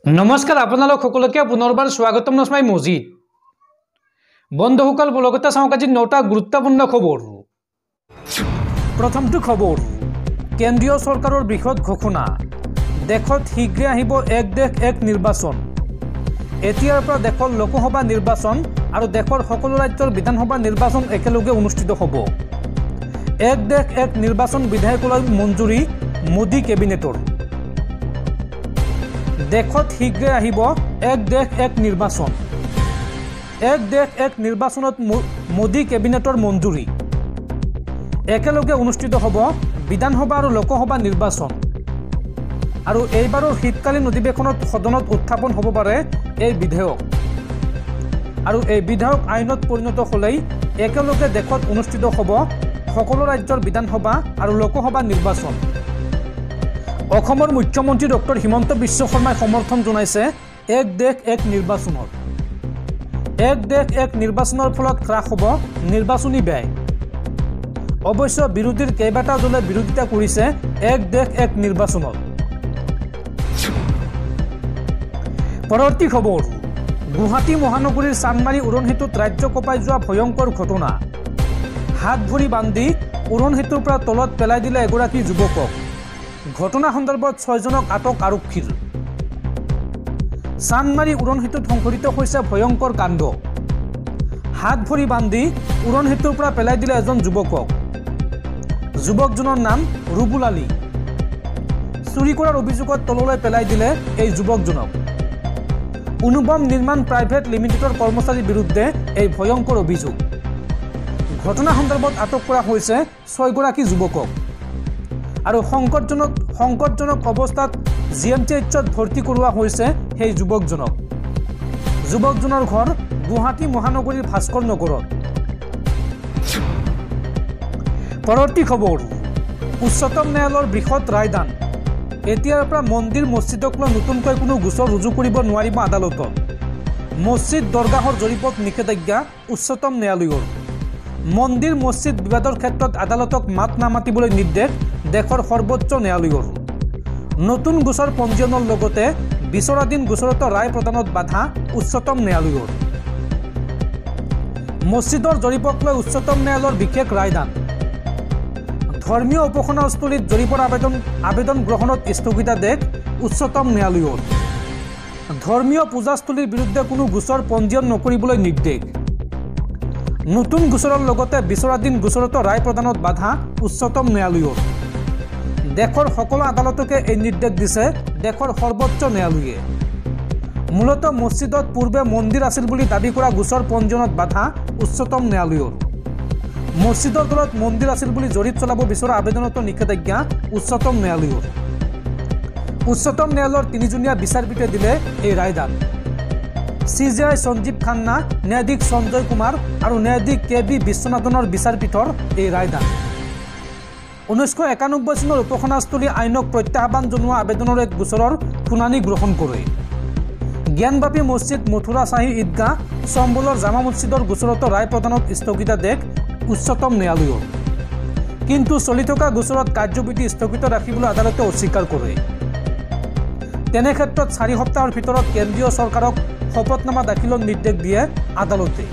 নমস্কাৰ আপোনালোক সকলোকে পুনৰবাৰ স্বাগতম নস্মাই মজিদ বন্ধুসকল বলগতা চাওক আজি 9টা গুৰুত্বপূৰ্ণ খবৰ প্ৰথমটো খবৰ কেন্দ্ৰীয় চৰকাৰৰ বৃহৎ ঘোষণা দেশত শীঘ্ৰে আহিব এক দেশ এক নিৰ্বাচন এতিয়াৰ পৰা দেশৰ লোকসভা নিৰ্বাচন আৰু দেশৰ সকলো ৰাজ্যৰ বিধানসভা নিৰ্বাচন একেলগে অনুষ্ঠিত হ'ব এক দেশ এক নিৰ্বাচন বিধেয়কলৈ মঞ্জুৰি মোদী কেবিনেটৰ দেশত শীঘ্ৰে আহিব এক দেশ এক নিৰ্বাচন এক দেশ এক নিৰ্বাচনত মোদী কেবিনেটৰ মঞ্জুৰি একেলগে অনুষ্ঠিত হ'ব বিধানসভা আৰু লোকসভা নিৰ্বাচন আৰু এইবাৰৰ শীতকালীন অধিৱেশনত সদনত উত্থাপন হ'ব পাৰে এই বিধেয়ক আৰু এই বিধেয়ক আইনত পৰিণত হ'লেই একেলগে দেশত অনুষ্ঠিত হ'ব সকলো ৰাজ্যৰ বিধানসভা আৰু লোকসভা নিৰ্বাচন অসমৰ মুখ্যমন্ত্ৰী ডক্টৰ হিমন্ত বিশ্ব শৰ্মাই সমৰ্থন জনাইছে এক দেশ এক নিৰ্বাচনৰ এক দেশ এক নিৰ্বাচনৰ ফলত হ্ৰাস হ'ব নিৰ্বাচনী ব্যয় অৱশ্যে বিৰোধীৰ কেইবাটা দলে বিৰোধিতা কৰিছে এক দেশ এক নিৰ্বাচনত পৰৱৰ্তী খবৰ গুৱাহাটী মহানগৰীৰ চানমাৰী উৰণ সেতুত ৰাজ্য কঁপাই যোৱা ভয়ংকৰ ঘটনা হাত ভৰি বান্ধি উৰণ সেতুৰ পৰা তলত পেলাই দিলে এগৰাকী যুৱকক ঘটনা সন্দৰ্ভত 6 জনক আটক আৰক্ষীৰ চানমাৰী উৰণ সেতুত সংঘটিত হৈছে ভয়ংকৰ কাণ্ড হাত ভৰি বান্ধি উৰণ সেতুৰ পৰা পেলাই দিলে এজন যুৱকক যুৱকজনৰ নাম ৰুবুল আলী চুৰি কৰাৰ অভিযোগত তললৈ পেলাই দিলে এই যুৱকজনক অনুপম নিৰ্মাণ প্ৰাইভেট লিমিটেডৰ কৰ্মচাৰীৰ বিৰুদ্ধে এই ভয়ংকৰ অভিযোগ ঘটনা সন্দৰ্ভত আটক কৰা হৈছে 6 গৰাকী যুৱকক আৰু সংকটজনক অৱস্থাত জিএমচিএইচত ভৰ্তি কৰোৱা হৈছে সেই যুৱকজনৰ ঘৰ গুৱাহাটী মহানগৰীৰ ভাস্কৰ নগৰত পৰৱৰ্তী খবৰ উচ্চতম ন্যায়ালয়ৰ বৃহৎ ৰায়দান এতিয়াৰ পৰা মন্দিৰ মছজিদক লৈ নতুনকৈ কোনো গোচৰ ৰুজু কৰিব নোৱাৰিব আদালতত মছজিদ দৰগাহৰ জৰীপত নিষেধাজ্ঞা উচ্চতম ন্যায়ালয়ৰ মন্দিৰ মছজিদ বিবাদৰ ক্ষেত্ৰত আদালতক মাত নামাতিবলৈ নিৰ্দেশ দেশৰ সৰ্বোচ্চ ন্যায়ালয়ৰ নতুন গোচৰ পঞ্জীয়নৰ লগতে বিচৰাধীন গোচৰত ৰায় প্ৰদানত বাধা উচ্চতম ন্যায়ালয়ৰ মছজিদৰ জৰীপক লৈ উচ্চতম ন্যায়ালয়ৰ বিশেষ ৰায়দান ধৰ্মীয় উপাসনাস্থলীত জৰীপৰ আবেদন গ্ৰহণত স্থগিতাদেশ উচ্চতম ন্যায়ালয়ৰ ধৰ্মীয় পূজাস্থলীৰ বিৰুদ্ধে কোনো গোচৰ পঞ্জীয়ন নকৰিবলৈ নিৰ্দেশ নতুন গোচৰৰ লগতে বিচৰাধীন গোচৰত ৰায় প্ৰদানত বাধা উচ্চতম ন্যায়ালয়ৰ দেশৰ সকলো আদালতকে এই নিৰ্দেশ দিছে দেশৰ সৰ্বোচ্চ ন্যায়ালয়ে মূলতঃ মছজিদত পূৰ্বে মন্দিৰ আছিল বুলি দাবী কৰা গোচৰ পঞ্জীয়নত বাধা উচ্চতম ন্যায়ালয়ৰ মছজিদৰ তলত মন্দিৰ আছিল বুলি জৰীপ চলাব বিচৰা আবেদনতো নিষেধাজ্ঞা উচ্চতম ন্যায়ালয়ৰ উচ্চতম ন্যায়ালয়ৰ 3জনীয়া বিচাৰপীঠে দিলে এই ৰায়দান CJI সঞ্জীৱ খান্না ন্যায়াধীশ সঞ্জয় কুমাৰ আৰু ন্যায়াধীশ KB বিশ্বনাথনৰ বিচাৰপীঠৰ এই ৰায়দান 1991 চনৰ উপাসনাস্থলী আইনক প্ৰত্যাহ্বান জনোৱা আবেদনৰ এক গোচৰৰ শুনানি গ্ৰহণ কৰে জ্ঞানবাপী মছজিদ মথুৰা চাহী ঈদগাহ চম্বলৰ জামা মছজিদৰ গোচৰত ৰায় প্ৰদানত স্থগিতাদেশ উচ্চতম ন্যায়ালয়ৰ কিন্তু চলি থকা গোচৰত কাৰ্যবিধি স্থগিত ৰাখিবলৈ আদালতে অস্বীকাৰ কৰে তেনে ক্ষেত্ৰত 4 সপ্তাহৰ ভিতৰত কেন্দ্ৰীয় চৰকাৰক শপতনামা দাখিলৰ নিৰ্দেশ দিয়ে আদালতে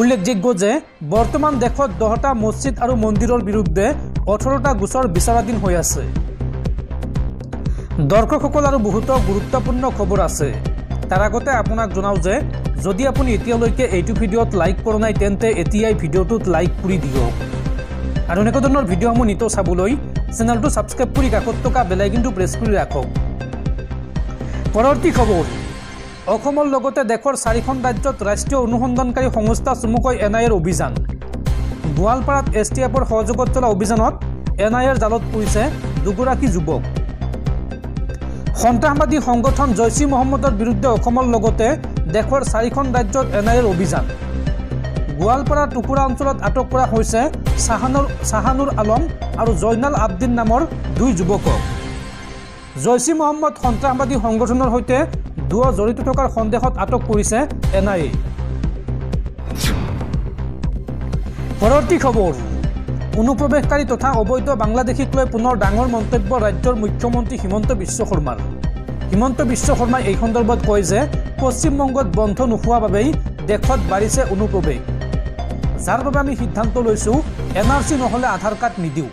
উল্লেখযোগ্য যে বৰ্তমান দেশত 10টা মছজিদ আৰু মন্দিৰৰ বিৰুদ্ধে 18টা গোচৰ বিচাৰাধীন হৈ আছে দৰ্শকসকল আৰু বহুতো গুৰুত্বপূৰ্ণ খবৰ আছে তাৰ আগতে আপোনাক জনাও যে যদি আপুনি এতিয়ালৈকে এইটো ভিডিঅ'ত লাইক কৰা নাই তেন্তে এতিয়াই ভিডিঅ'টোত লাইক কৰি দিয়ক আৰু এনেকুৱা ধৰণৰ ভিডিঅ'সমূহ নিতৌ চাবলৈ চেনেলটো ছাবস্ক্ৰাইব কৰি কাষত থকা বেল আইকনটো প্ৰেছ কৰি ৰাখক পৰৱৰ্তী খবৰ অসমৰ লগতে দেশৰ 4খন ৰাজ্যত ৰাষ্ট্ৰীয় অনুসন্ধানকাৰী সংস্থা চমুকৈ NIAৰ অভিযান গোৱালপাৰাত STFৰ সহযোগত চলা অভিযানত NIAৰ জালত পৰিছে দুগৰাকী যুৱক সন্ত্ৰাসবাদী সংগঠন জৈশ-ই মহম্মদৰ বিৰুদ্ধে অসমৰ লগতে দেশৰ 4খন ৰাজ্যত NIAৰ অভিযান গোৱালপাৰা টুকুৰা অঞ্চলত আটক কৰা হৈছে শাহানুৰ আলম আৰু জয়নাল আবদিন নামৰ 2 যুৱকক জৈশ-ই মহম্মদ সন্ত্ৰাসবাদী সংগঠনৰ সৈতে জড়িত থকাৰ সন্দেহত আটক কৰিছে NIA পৰৱৰ্তী খবৰ অনুপ্ৰৱেশকাৰী তথা অবৈধ বাংলাদেশীক লৈ পুনৰ ডাঙৰ মন্তব্য ৰাজ্যৰ মুখ্যমন্ত্ৰী হিমন্ত বিশ্ব শৰ্মাৰ হিমন্ত বিশ্ব শৰ্মাই এই সন্দৰ্ভত কয় যে পশ্চিমবংগত বন্ধ নোহোৱা বাবেই দেশত বাঢ়িছে অনুপ্ৰৱেশ, যাৰ বাবে আমি সিদ্ধান্ত লৈছোঁ NRC নহ'লে আধাৰ কাৰ্ড নিদিওঁ।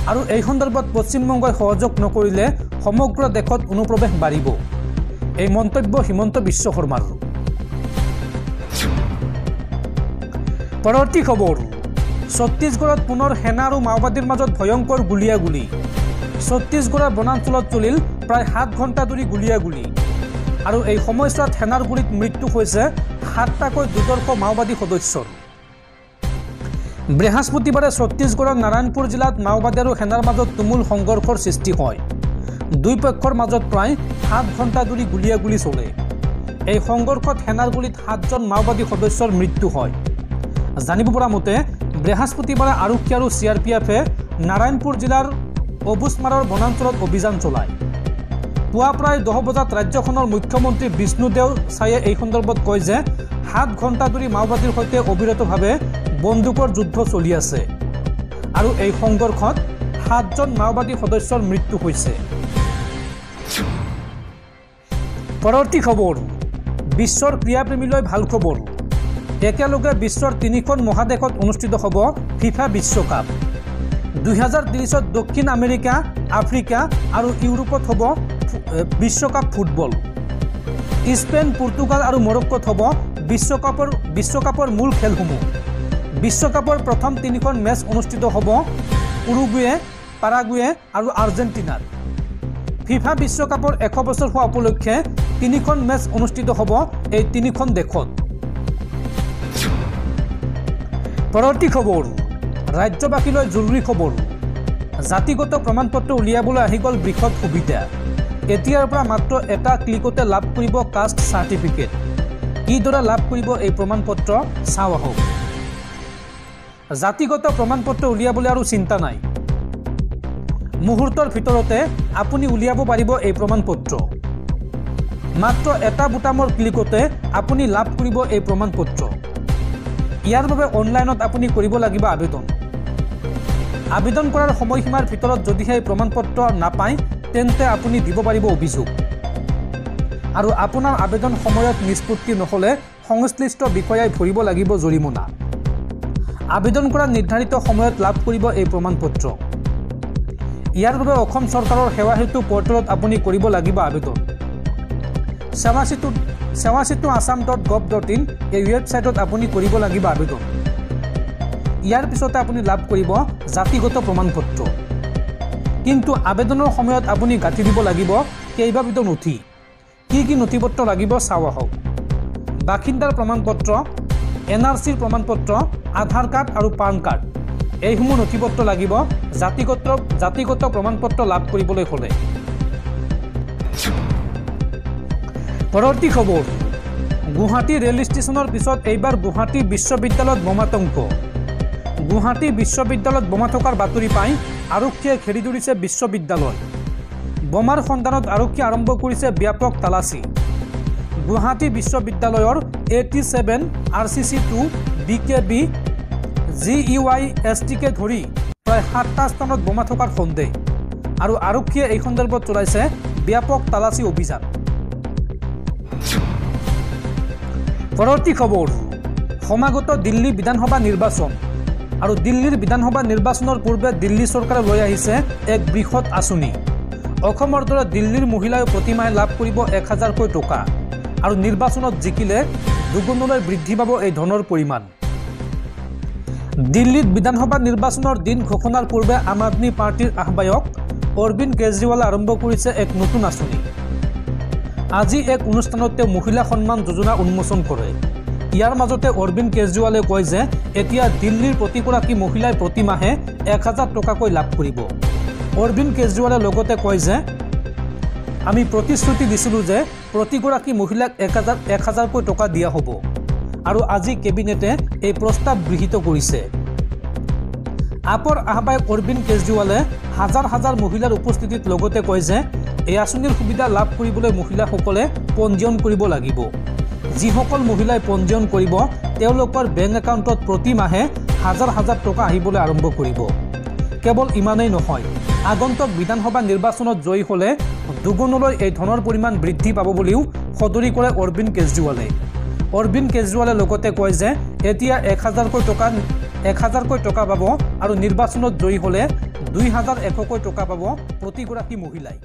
আৰু এই সন্দৰ্ভত পশ্চিমবংগই সহযোগ নকৰিলে সমগ্ৰ দেশত অনুপ্ৰৱেশ বাঢ়িব। এই মন্তব্য হিমন্ত বিশ্ব শৰ্মাৰ। পৰৱৰ্তী খবৰ, ছত্তীশগড়ত পুনৰ সেনা আৰু মাওবাদীৰ মাজত ভয়ংকৰ গুলিয়াগুলি। ছত্তীশগড়ৰ বনাঞ্চলত চলিল প্ৰায় 7 ঘণ্টা ধৰি গুলিয়াগুলি। আৰু এই সময়ছোৱাত সেনাৰ গুলীত মৃত্যু হৈছে 7টাকৈ দুৰ্ধৰ্ষ মাওবাদী সদস্যৰ। বৃহস্পতিবাৰে ছত্তীশগড়ৰ নাৰায়ণপুৰ জিলাত মাওবাদী আৰু সেনাৰ মাজত তুমুল সংঘৰ্ষৰ সৃষ্টি হয়। দুই পক্ষৰ মাজত প্ৰায় 7 ঘণ্টা ধৰি গুলিয়াগুলি চলে। এই সংঘৰ্ষত সেনাৰ গুলীত 7জন মাওবাদী সদস্যৰ মৃত্যু হয়। জানিব পৰা মতে বৃহস্পতিবাৰে আৰক্ষী আৰু CRPFে নাৰায়ণপুৰ জিলাৰ অবুজমাৰৰ বনাঞ্চলত অভিযান চলায়। পুৱা প্ৰায় 10 বজাত ৰাজ্যখনৰ মুখ্যমন্ত্ৰী বিষ্ণুদেও চায়ে এই সন্দৰ্ভত কয় যে 7 ঘণ্টা ধৰি মাওবাদীৰ সৈতে অবিৰতভাৱে বন্দুকৰ যুদ্ধ চলি আছে আৰু এই সংঘৰ্ষত 7জন মাওবাদী সদস্যৰ মৃত্যু হৈছে। পৰৱৰ্তী খবৰ, বিশ্বৰ ক্ৰীড়াপ্ৰেমীলৈ ভাল খবৰ। একেলগে বিশ্বৰ 3খন মহাদেশত অনুষ্ঠিত হ'ব ফিফা বিশ্বকাপ। 2030ত দক্ষিণ আমেৰিকা, আফ্ৰিকা আৰু ইউৰোপত হ'ব বিশ্বকাপ ফুটবল। স্পেইন, পৰ্তুগাল আৰু মৰক্কোত হ'ব বিশ্বকাপৰ মূল খেলসমূহ। বিশ্বকাপৰ প্ৰথম 3খন মেচ অনুষ্ঠিত হ'ব উৰুগুৱে, পাৰাগুৱে আৰু আৰ্জেণ্টিনাত। ফিফা বিশ্বকাপৰ 100 বছৰ হোৱা উপলক্ষে 3খন মেচ অনুষ্ঠিত হ'ব এই 3খন দেশত। পৰৱৰ্তী খবৰ, ৰাজ্যবাসীলৈ জৰুৰী খবৰ। জাতিগত প্ৰমাণপত্ৰ উলিয়াবলৈ আহি গ'ল বৃহৎ সুবিধা। এতিয়াৰ পৰা মাত্ৰ এটা ক্লিকতে লাভ কৰিব কাষ্ট চাৰ্টিফিকেট। কিদৰে লাভ কৰিব এই প্ৰমাণপত্ৰ চাওঁ আহক। জাতিগত প্ৰমাণপত্ৰ উলিয়াবলৈ আৰু চিন্তা নাই। মুহূৰ্তৰ ভিতৰতে আপুনি উলিয়াব পাৰিব এই প্ৰমাণপত্ৰ। মাত্ৰ এটা বুটামৰ ক্লিকতে আপুনি লাভ কৰিব এই প্ৰমাণপত্ৰ। ইয়াৰ বাবে অনলাইনত আপুনি কৰিব লাগিব আবেদন। আবেদন কৰাৰ সময়সীমাৰ ভিতৰত যদিহে এই প্ৰমাণপত্ৰ নাপায় তেন্তে আপুনি দিব পাৰিব অভিযোগ। আৰু আপোনাৰ আবেদন সময়ত নিষ্পত্তি নহ'লে সংশ্লিষ্ট বিষয়াই ভৰিব লাগিব জৰিমনা। আবেদন কৰা নিৰ্ধাৰিত সময়ত লাভ কৰিব এই প্ৰমাণপত্ৰ। ইয়াৰ বাবে অসম চৰকাৰৰ সেৱা সেতু পৰ্টেলত আপুনি কৰিব লাগিব আবেদন। sewasetu.assam.gov.in এই ৱেবছাইটত আপুনি কৰিব লাগিব আবেদন। ইয়াৰ পিছতে আপুনি লাভ কৰিব জাতিগত প্ৰমাণপত্ৰ। কিন্তু আবেদনৰ সময়ত আপুনি গাঁঠি দিব লাগিব কেইবাবিধ নথি। কি কি নথিপত্ৰ লাগিব চাওঁ আহক। বাসিন্দাৰ প্ৰমাণপত্ৰ, NRCৰ প্ৰমাণপত্ৰ, আধাৰ কাৰ্ড আৰু পান কাৰ্ড, এইসমূহ নথিপত্ৰ লাগিব জাতিগত প্ৰমাণপত্ৰ লাভ কৰিবলৈ হ'লে। পৰৱৰ্তী খবৰ, গুৱাহাটী ৰেল ষ্টেচনৰ পিছত এইবাৰ গুৱাহাটী বিশ্ববিদ্যালয়ত বোমাতংক। গুৱাহাটী বিশ্ববিদ্যালয়ত বোমা থকাৰ বাতৰি পাই আৰক্ষীয়ে ঘেৰি ধৰিছে বিশ্ববিদ্যালয়। বোমাৰ সন্ধানত আৰক্ষীয়ে আৰম্ভ কৰিছে ব্যাপক তালাচী। গুৱাহাটী বিশ্ববিদ্যালয়ৰ 87 RCC2, BKB, GUISTকে ধৰি প্ৰায় 7টা স্থানত বোমা থকাৰ সন্দেহ আৰু আৰক্ষীয়ে এই সন্দৰ্ভত চলাইছে ব্যাপক তালাচী অভিযান। পৰৱৰ্তী খবৰ, সমাগত দিল্লী বিধানসভা নিৰ্বাচন। আৰু দিল্লীৰ বিধানসভা নিৰ্বাচনৰ পূৰ্বে দিল্লী চৰকাৰে লৈ আহিছে এক বৃহৎ আঁচনি। অসমৰ দৰে দিল্লীৰ মহিলাই প্ৰতিমাহে লাভ কৰিব 1000কৈ টকা আৰু নিৰ্বাচনত জিকিলে দুগুণলৈ বৃদ্ধি পাব এই ধনৰ পৰিমাণ। দিল্লীত বিধানসভা নিৰ্বাচনৰ দিন ঘোষণাৰ পূৰ্বে আম আদমি পাৰ্টিৰ আহ্বায়ক অৰবিন্দ কেজৰিৱালে আৰম্ভ কৰিছে এক নতুন আঁচনি। আজি এক অনুষ্ঠানত তেওঁ মহিলা সন্মান যোজনা উন্মোচন কৰে। ইয়াৰ মাজতে অৰবিন্দ কেজৰিৱালে কয় যে এতিয়া দিল্লীৰ প্ৰতিগৰাকী মহিলাই প্ৰতিমাহে 1000 টকাকৈ লাভ কৰিব। অৰবিন্দ কেজৰিৱালে লগতে কয় যে আমি প্ৰতিশ্ৰুতি দিছিলোঁ যে প্ৰতিগৰাকী মহিলাক 1000কৈ টকা দিয়া হ'ব আৰু আজি কেবিনেটে এই প্ৰস্তাৱ গৃহীত কৰিছে। আপৰ আহ্বায়ক অৰবিন্দ কেজৰিৱালে হাজাৰ হাজাৰ মহিলাৰ উপস্থিতিত লগতে কয় যে এই আঁচনিৰ সুবিধা লাভ কৰিবলৈ মহিলাসকলে পঞ্জীয়ন কৰিব লাগিব। যিসকল মহিলাই পঞ্জীয়ন কৰিব তেওঁলোকৰ বেংক একাউণ্টত প্ৰতি মাহে হাজাৰ হাজাৰ টকা আহিবলৈ আৰম্ভ কৰিব। কেৱল ইমানেই নহয়, আগন্তুক বিধানসভা নিৰ্বাচনত জয়ী হ'লে দুগুণলৈ এই ধনৰ পৰিমাণ বৃদ্ধি পাব বুলিও সদৰি কৰে অৰবিন্দ কেজৰিৱালে। অৰবিন্দ কেজৰিৱালে লগতে কয় যে এতিয়া 1,000কৈ টকা পাব আৰু নিৰ্বাচনত জয়ী হ'লে 2,100কৈ টকা পাব প্ৰতিগৰাকী মহিলাই।